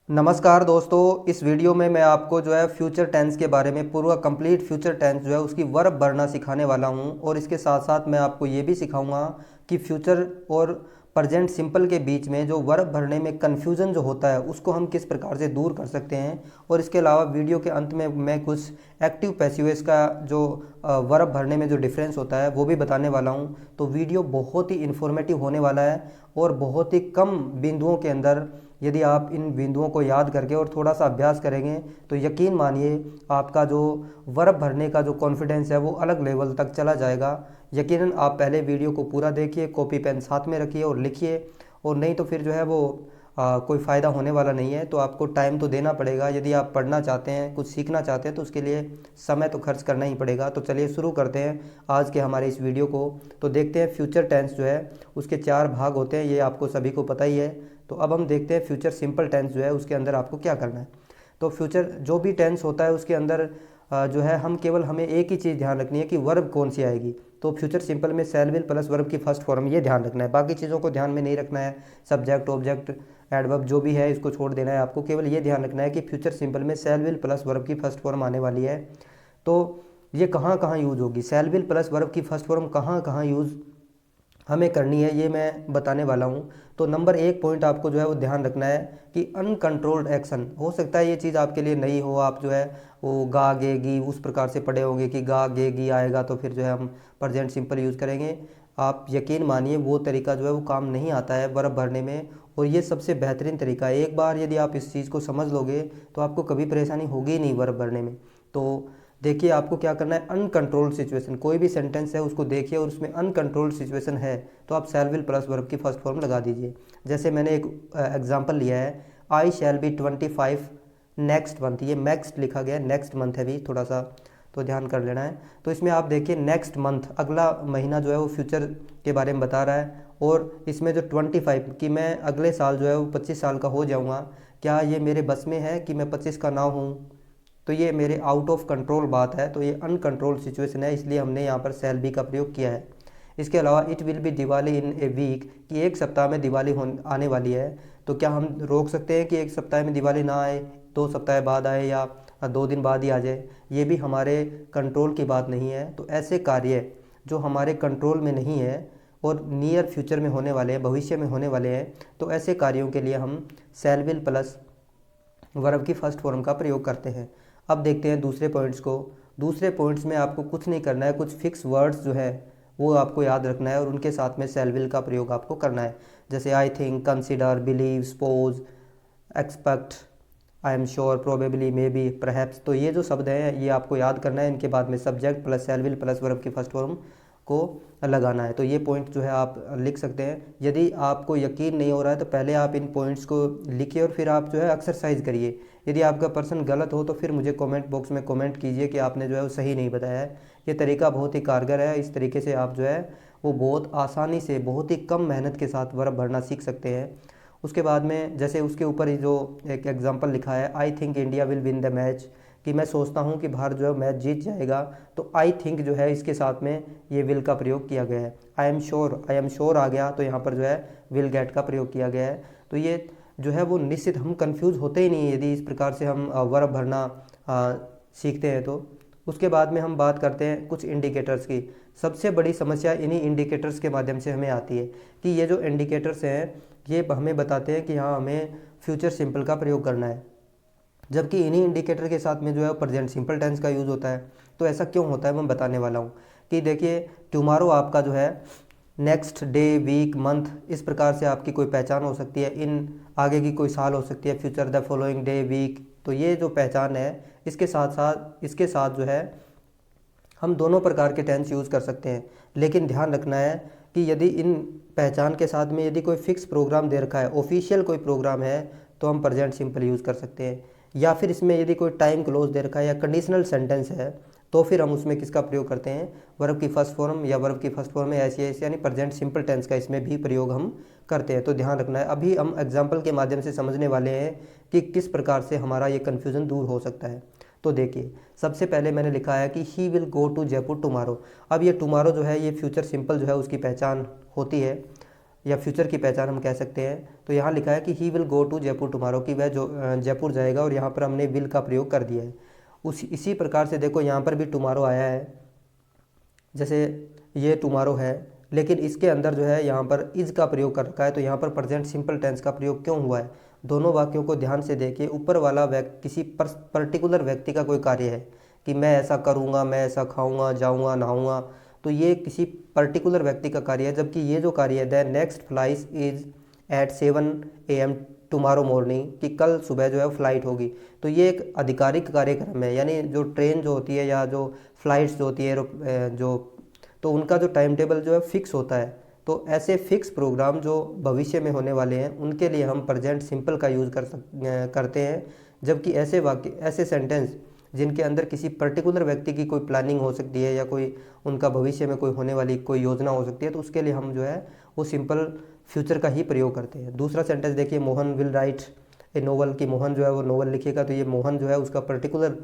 नमस्कार दोस्तों, इस वीडियो में मैं आपको जो है फ्यूचर टेंस के बारे में पूरा कंप्लीट फ्यूचर टेंस जो है उसकी वर्ब भरना सिखाने वाला हूं। और इसके साथ साथ मैं आपको ये भी सिखाऊंगा कि फ्यूचर और प्रेजेंट सिंपल के बीच में जो वर्ब भरने में कन्फ्यूज़न जो होता है उसको हम किस प्रकार से दूर कर सकते हैं। और इसके अलावा वीडियो के अंत में मैं कुछ एक्टिव पैसिव्स का जो वर्ब भरने में जो डिफरेंस होता है वो भी बताने वाला हूँ। तो वीडियो बहुत ही इन्फॉर्मेटिव होने वाला है और बहुत ही कम बिंदुओं के अंदर यदि आप इन बिंदुओं को याद करके और थोड़ा सा अभ्यास करेंगे तो यकीन मानिए आपका जो वर्ब भरने का जो कॉन्फिडेंस है वो अलग लेवल तक चला जाएगा। यकीनन आप पहले वीडियो को पूरा देखिए, कॉपी पेन साथ में रखिए और लिखिए। और नहीं तो फिर जो है वो कोई फ़ायदा होने वाला नहीं है। तो आपको टाइम तो देना पड़ेगा, यदि आप पढ़ना चाहते हैं, कुछ सीखना चाहते हैं तो उसके लिए समय तो खर्च करना ही पड़ेगा। तो चलिए शुरू करते हैं आज के हमारे इस वीडियो को। तो देखते हैं फ्यूचर टेंस जो है उसके 4 भाग होते हैं, ये आपको सभी को पता ही है। तो अब हम देखते हैं फ्यूचर सिंपल टेंस जो है उसके अंदर आपको क्या करना है। तो फ्यूचर जो भी टेंस होता है उसके अंदर जो है हमें एक ही चीज़ ध्यान रखनी है कि वर्ब कौन सी आएगी। तो फ्यूचर सिंपल में शैल विल प्लस वर्ब की फर्स्ट फॉर्म, ये ध्यान रखना है, बाकी चीज़ों को ध्यान में नहीं रखना है। सब्जेक्ट ऑब्जेक्ट एडवर्ब जो भी है इसको छोड़ देना है, आपको केवल ये ध्यान रखना है कि फ्यूचर सिंपल में शैल विल प्लस वर्ब की फर्स्ट फॉर्म आने वाली है। तो ये कहाँ कहाँ यूज़ होगी, शैल विल प्लस वर्ब की फर्स्ट फॉर्म कहाँ कहाँ यूज़ हमें करनी है, ये मैं बताने वाला हूँ। तो नंबर 1 पॉइंट आपको जो है वो ध्यान रखना है कि अनकंट्रोल्ड एक्शन। हो सकता है ये चीज़ आपके लिए नई हो, आप जो है वो गा गे गी उस प्रकार से पढ़े होंगे कि गा गे गी आएगा तो फिर जो है हम प्रेजेंट सिंपल यूज़ करेंगे। आप यकीन मानिए वो तरीका जो है वो काम नहीं आता है वर्ब भरने में। और ये सबसे बेहतरीन तरीका है, एक बार यदि आप इस चीज़ को समझ लोगे तो आपको कभी परेशानी होगी ही नहीं वर्ब भरने में। तो देखिए आपको क्या करना है, अनकंट्रोल्ड सिचुएशन, कोई भी सेंटेंस है उसको देखिए और उसमें अनकंट्रोल्ड सिचुएशन है तो आप शैल विल प्लस वर्ब की फर्स्ट फॉर्म लगा दीजिए। जैसे मैंने एक एग्जांपल लिया है, आई शैल बी 25 नेक्स्ट मंथ। ये नेक्स्ट लिखा गया है, नेक्स्ट मंथ है भी, थोड़ा सा तो ध्यान कर लेना है। तो इसमें आप देखिए नेक्स्ट मंथ, अगला महीना जो है वो फ्यूचर के बारे में बता रहा है। और इसमें जो 25 कि मैं अगले साल जो है वो 25 साल का हो जाऊँगा, क्या ये मेरे बस में है कि मैं 25 का ना हूँ? तो ये मेरे आउट ऑफ कंट्रोल बात है, तो ये अनकंट्रोल सिचुएशन है, इसलिए हमने यहाँ पर शैल बी का प्रयोग किया है। इसके अलावा it will be Diwali in a week, कि एक सप्ताह में दिवाली आने वाली है। तो क्या हम रोक सकते हैं कि एक सप्ताह में दिवाली ना आए, 2 सप्ताह बाद आए या 2 दिन बाद ही आ जाए? ये भी हमारे कंट्रोल की बात नहीं है। तो ऐसे कार्य जो हमारे कंट्रोल में नहीं है और नियर फ्यूचर में होने वाले हैं, भविष्य में होने वाले हैं, तो ऐसे कार्यों के लिए हम शैल विल प्लस वर्ब की फर्स्ट फॉर्म का प्रयोग करते हैं। अब देखते हैं दूसरे पॉइंट्स को। दूसरे पॉइंट्स में आपको कुछ नहीं करना है, कुछ फिक्स वर्ड्स जो है वो आपको याद रखना है और उनके साथ में शैल विल का प्रयोग आपको करना है। जैसे I think, consider, believe, suppose, expect, I am sure, probably, may be, perhaps. तो ये जो शब्द हैं ये आपको याद करना है, इनके बाद में subject plus shell will plus verb की फर्स्ट फॉर्म को लगाना है। तो ये पॉइंट जो है आप लिख सकते हैं। यदि आपको यकीन नहीं हो रहा है तो पहले आप इन पॉइंट्स को लिखिए और फिर आप जो है एक्सरसाइज करिए। यदि आपका पर्सन गलत हो तो फिर मुझे कमेंट बॉक्स में कमेंट कीजिए कि आपने जो है वो सही नहीं बताया है। ये तरीका बहुत ही कारगर है, इस तरीके से आप जो है वो बहुत आसानी से बहुत ही कम मेहनत के साथ वर्ब भरना सीख सकते हैं। उसके बाद में जैसे उसके ऊपर ही जो एक एग्जांपल लिखा है, I think India will win the match, कि मैं सोचता हूँ कि भारत जो है मैच जीत जाएगा। तो आई थिंक जो है इसके साथ में ये विल का प्रयोग किया गया है। आई एम श्योर आ गया तो यहाँ पर जो है विल गेट का प्रयोग किया गया है। तो ये जो है वो निश्चित हम कंफ्यूज होते ही नहीं यदि इस प्रकार से हम वर्ब भरना सीखते हैं तो। उसके बाद में हम बात करते हैं कुछ इंडिकेटर्स की। सबसे बड़ी समस्या इन्हीं इंडिकेटर्स के माध्यम से हमें आती है कि ये जो इंडिकेटर्स हैं ये हमें बताते हैं कि हाँ हमें फ्यूचर सिंपल का प्रयोग करना है, जबकि इन्हीं इंडिकेटर के साथ में जो है प्रेजेंट सिंपल टेंस का यूज़ होता है। तो ऐसा क्यों होता है मैं बताने वाला हूँ। कि देखिए टुमारो आपका जो है नेक्स्ट डे, वीक, मंथ, इस प्रकार से आपकी कोई पहचान हो सकती है। इन आगे की कोई साल हो सकती है, future, the following day, week. तो ये जो पहचान है इसके साथ जो है हम दोनों प्रकार के टेंस यूज़ कर सकते हैं। लेकिन ध्यान रखना है कि यदि इन पहचान के साथ में यदि कोई फिक्स प्रोग्राम दे रखा है, ऑफिशियल कोई प्रोग्राम है, तो हम प्रेजेंट सिंपल यूज़ कर सकते हैं। या फिर इसमें यदि कोई टाइम क्लोज दे रखा है या कंडीशनल सेंटेंस है तो फिर हम उसमें किसका प्रयोग करते हैं, वर्ब की फर्स्ट फॉर्म या वर्ब की फर्स्ट फॉर्म में ऐसी ऐसी यानी प्रेजेंट सिंपल टेंस का इसमें भी प्रयोग हम करते हैं। तो ध्यान रखना है। अभी हम एग्जाम्पल के माध्यम से समझने वाले हैं कि किस प्रकार से हमारा ये कन्फ्यूज़न दूर हो सकता है। तो देखिए सबसे पहले मैंने लिखा है कि he will go to Jaipur tomorrow. अब ये टुमारो जो है ये फ्यूचर सिंपल जो है उसकी पहचान होती है। या फ्यूचर की पहचान हम कह सकते हैं। तो यहाँ लिखा है कि he will go to Jaipur tomorrow, कि वह जो जयपुर जाएगा, और यहाँ पर हमने विल का प्रयोग कर दिया है। इसी प्रकार से देखो यहाँ पर भी टुमारो आया है, जैसे ये टुमारो है, लेकिन इसके अंदर जो है यहाँ पर इज का प्रयोग कर रखा है। तो यहाँ पर प्रेजेंट सिंपल टेंस का प्रयोग क्यों हुआ है? दोनों वाक्यों को ध्यान से देखिए। ऊपर वाला व्यक्ति किसी पर्टिकुलर व्यक्ति का कोई कार्य है कि मैं ऐसा करूँगा, मैं ऐसा खाऊंगा, जाऊँगा, नहाऊंगा, तो ये किसी पर्टिकुलर व्यक्ति का कार्य है। जबकि ये जो कार्य है, the next flight is at 7 AM tomorrow morning, कि कल सुबह जो है फ्लाइट होगी, तो ये एक आधिकारिक कार्यक्रम है। यानी जो ट्रेन जो होती है या जो फ्लाइट्स जो होती है जो, तो उनका जो टाइम टेबल जो है फिक्स होता है। तो ऐसे फिक्स प्रोग्राम जो भविष्य में होने वाले हैं उनके लिए हम प्रेजेंट सिंपल का यूज़ करते हैं। जबकि ऐसे वाक्य, ऐसे सेंटेंस जिनके अंदर किसी पर्टिकुलर व्यक्ति की कोई प्लानिंग हो सकती है या कोई उनका भविष्य में कोई होने वाली कोई योजना हो सकती है, तो उसके लिए हम जो है वो सिंपल फ्यूचर का ही प्रयोग करते हैं। दूसरा सेंटेंस देखिए, Mohan will write A novel, कि मोहन जो है वो नोवेल लिखेगा। तो ये मोहन जो है उसका पर्टिकुलर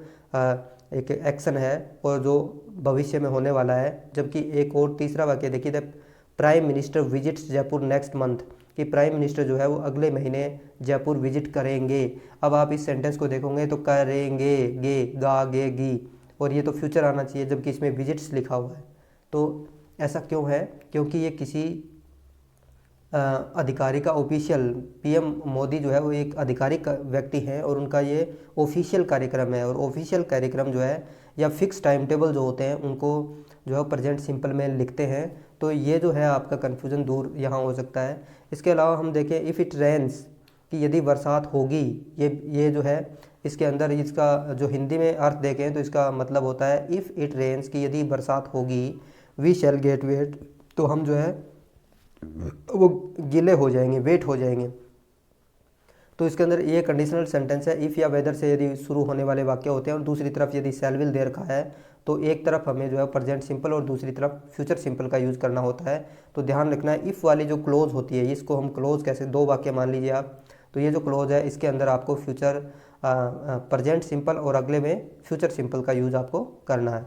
एक एक्शन है और जो भविष्य में होने वाला है। जबकि एक और तीसरा वाक्य देखिए, the prime minister visits Jaipur next month, कि प्राइम मिनिस्टर जो है वो अगले महीने जयपुर विजिट करेंगे। अब आप इस सेंटेंस को देखोगे तो करेंगे, गे, गा, गे, गी, और ये तो फ्यूचर आना चाहिए, जबकि इसमें विजिट्स लिखा हुआ है। तो ऐसा क्यों है? क्योंकि ये किसी अधिकारी का ऑफिशियल, PM मोदी जो है वो एक आधिकारिक व्यक्ति हैं और उनका ये ऑफिशियल कार्यक्रम है। और ऑफिशियल कार्यक्रम जो है या फिक्स टाइम टेबल जो होते हैं उनको जो है प्रेजेंट सिंपल में लिखते हैं। तो ये जो है आपका कन्फ्यूज़न दूर यहाँ हो सकता है। इसके अलावा हम देखें, इफ़ इट रेन्स, कि यदि बरसात होगी, ये जो है इसके अंदर इसका जो हिंदी में अर्थ देखें तो इसका मतलब होता है इफ़ इट रेन्स, कि यदि बरसात होगी, वी शैल गेट वेट, तो हम जो है वो गीले हो जाएंगे, वेट हो जाएंगे। तो इसके अंदर ये कंडीशनल सेंटेंस है। इफ़ या वेदर से यदि शुरू होने वाले वाक्य होते हैं और दूसरी तरफ यदि शैल विल दे रखा है, तो एक तरफ हमें जो है प्रेजेंट सिंपल और दूसरी तरफ फ्यूचर सिंपल का यूज़ करना होता है। तो ध्यान रखना है, इफ़ वाली जो क्लोज होती है इसको हम क्लोज कैसे, दो वाक्य मान लीजिए आप, तो ये जो क्लोज है इसके अंदर आपको फ्यूचर प्रेजेंट सिंपल और अगले में फ्यूचर सिंपल का यूज़ आपको करना है।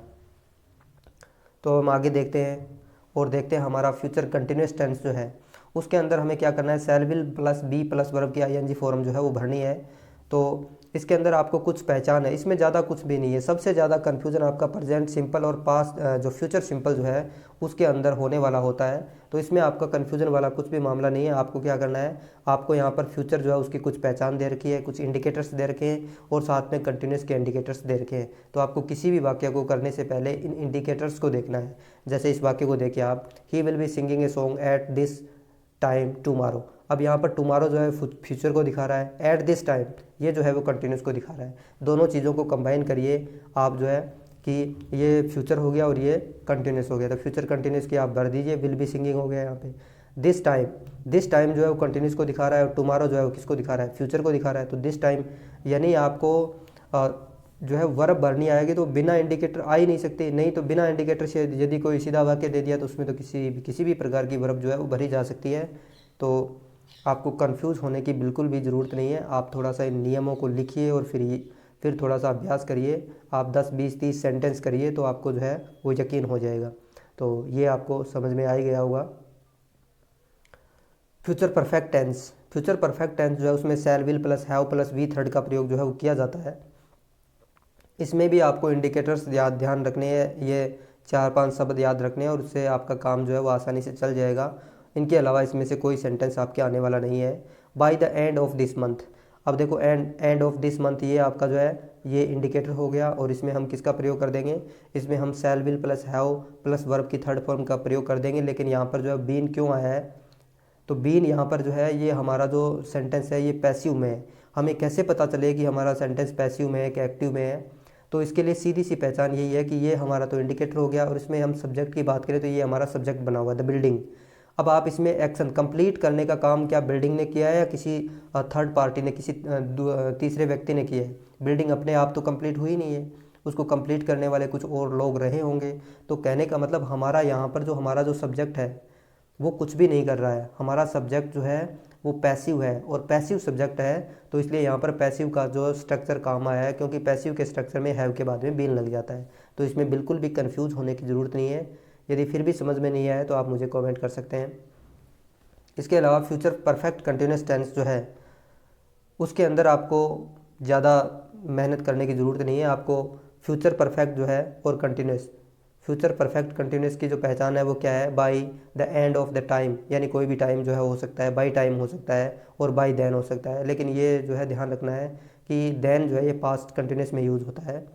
तो हम आगे देखते हैं और देखते हैं हमारा फ्यूचर कंटिन्यूस टेंस जो है उसके अंदर हमें क्या करना है, shall will plus be plus verb की ING फॉर्म जो है वो भरनी है। तो इसके अंदर आपको कुछ पहचान है, इसमें ज़्यादा कुछ भी नहीं है। सबसे ज़्यादा कन्फ्यूजन आपका प्रेजेंट सिंपल और पास्ट जो फ्यूचर सिंपल जो है उसके अंदर होने वाला होता है। तो इसमें आपका कन्फ्यूजन वाला कुछ भी मामला नहीं है। आपको क्या करना है, आपको यहाँ पर फ्यूचर जो है उसकी कुछ पहचान दे रखी है, कुछ इंडिकेटर्स दे रखे हैं और साथ में कंटिन्यूस के इंडिकेटर्स दे रखे हैं। तो आपको किसी भी वाक्य को करने से पहले इन इंडिकेटर्स को देखना है। जैसे इस वाक्य को देखिए आप, he will be singing a song at this time tomorrow. अब यहाँ पर टुमारो जो है फ्यूचर को दिखा रहा है, एट दिस टाइम ये जो है वो कंटिन्यूस को दिखा रहा है। दोनों चीज़ों को कंबाइन करिए आप जो है कि ये फ्यूचर हो गया और ये कंटिन्यूस हो गया। तो फ्यूचर कंटिन्यूस की आप भर दीजिए, विल बी सिंगिंग हो गया यहाँ पे। दिस टाइम जो है वो कंटिन्यूस को दिखा रहा है और टुमारो जो है वो किसको दिखा रहा है, फ्यूचर को दिखा रहा है। तो दिस टाइम यानी आपको जो है वर्ब भरनी आएगी, तो बिना इंडिकेटर आ ही नहीं सकती। नहीं तो बिना इंडिकेटर से यदि कोई सीधा वाक्य दे दिया तो उसमें तो किसी भी प्रकार की वर्ब जो है वो भरी जा सकती है। तो आपको कंफ्यूज होने की बिल्कुल भी ज़रूरत नहीं है। आप थोड़ा सा इन नियमों को लिखिए और फिर थोड़ा सा अभ्यास करिए। आप 10, 20, 30 सेंटेंस करिए तो आपको जो है वो यकीन हो जाएगा। तो ये आपको समझ में आ ही गया होगा। फ्यूचर परफेक्ट टेंस जो है उसमें shall will plus have plus V third का प्रयोग जो है वो किया जाता है। इसमें भी आपको इंडिकेटर्स ध्यान रखने हैं, ये 4-5 शब्द याद रखने हैं और उससे आपका काम जो है वो आसानी से चल जाएगा। इनके अलावा इसमें से कोई सेंटेंस आपके आने वाला नहीं है। By the end of this month, अब देखो एंड ऑफ दिस मंथ ये आपका जो है ये इंडिकेटर हो गया और इसमें हम किसका प्रयोग कर देंगे, इसमें हम शैल will plus have plus verb की थर्ड फॉर्म का प्रयोग कर देंगे। लेकिन यहाँ पर जो है बीन क्यों आया है, तो बीन यहाँ पर जो है ये हमारा जो सेंटेंस है ये पैसिव में है। हमें कैसे पता चले कि हमारा सेंटेंस पैसिव में है कि एक्टिव में है, तो इसके लिए सीधी सी पहचान यही है कि ये हमारा तो इंडिकेटर हो गया और इसमें हम सब्जेक्ट की बात करें तो ये हमारा सब्जेक्ट बना हुआ है द बिल्डिंग। अब आप इसमें एक्शन कंप्लीट करने का काम क्या बिल्डिंग ने किया है या किसी थर्ड पार्टी ने, किसी तीसरे व्यक्ति ने किया है। बिल्डिंग अपने आप तो कंप्लीट हुई नहीं है, उसको कंप्लीट करने वाले कुछ और लोग रहे होंगे। तो कहने का मतलब हमारा यहाँ पर जो हमारा जो सब्जेक्ट है वो कुछ भी नहीं कर रहा है। हमारा सब्जेक्ट जो है वो पैसिव है और पैसिव सब्जेक्ट है, तो इसलिए यहाँ पर पैसिव का जो स्ट्रक्चर काम आया है, क्योंकि पैसिव के स्ट्रक्चर में हैव के बाद में बीन लग जाता है। तो इसमें बिल्कुल भी कंफ्यूज होने की ज़रूरत नहीं है। यदि फिर भी समझ में नहीं आया तो आप मुझे कमेंट कर सकते हैं। इसके अलावा फ्यूचर परफेक्ट कंटिन्यूस टेंस जो है उसके अंदर आपको ज़्यादा मेहनत करने की ज़रूरत नहीं है। आपको फ्यूचर परफेक्ट जो है और कंटिन्यूस, फ्यूचर परफेक्ट कंटिन्यूस की जो पहचान है वो क्या है, by the end of the time, यानी कोई भी टाइम जो है हो सकता है, बाई टाइम हो सकता है और बाई देन हो सकता है। लेकिन ये जो है ध्यान रखना है कि देन जो है ये पास्ट कंटिन्यूस में यूज़ होता है।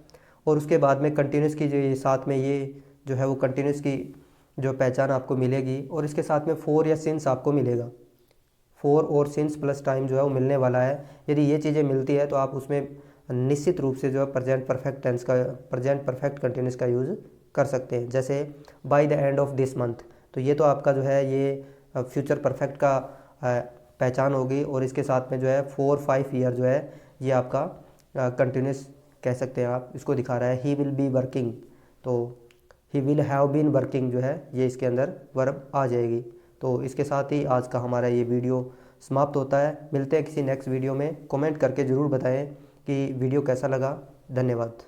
और उसके बाद में कंटिन्यूस की जो ये साथ में ये जो है वो कंटिन्यूस की जो पहचान आपको मिलेगी, और इसके साथ में फोर या सिंस आपको मिलेगा। फोर और सिंस प्लस टाइम जो है वो मिलने वाला है। यदि ये चीज़ें मिलती है तो आप उसमें निश्चित रूप से जो है प्रेजेंट परफेक्ट टेंस का, प्रेजेंट परफेक्ट कंटिन्यूस का यूज़ कर सकते हैं। जैसे by the end of this month, तो ये तो आपका जो है ये फ्यूचर परफेक्ट का पहचान होगी। और इसके साथ में जो है 4-5 ईयर जो है ये आपका कंटिन्यूस कह सकते हैं आप, इसको दिखा रहा है। ही विल बी वर्किंग, तो he will have been working जो है ये इसके अंदर वर्ब आ जाएगी। तो इसके साथ ही आज का हमारा ये वीडियो समाप्त होता है। मिलते हैं किसी नेक्स्ट वीडियो में। कमेंट करके ज़रूर बताएं कि वीडियो कैसा लगा। धन्यवाद।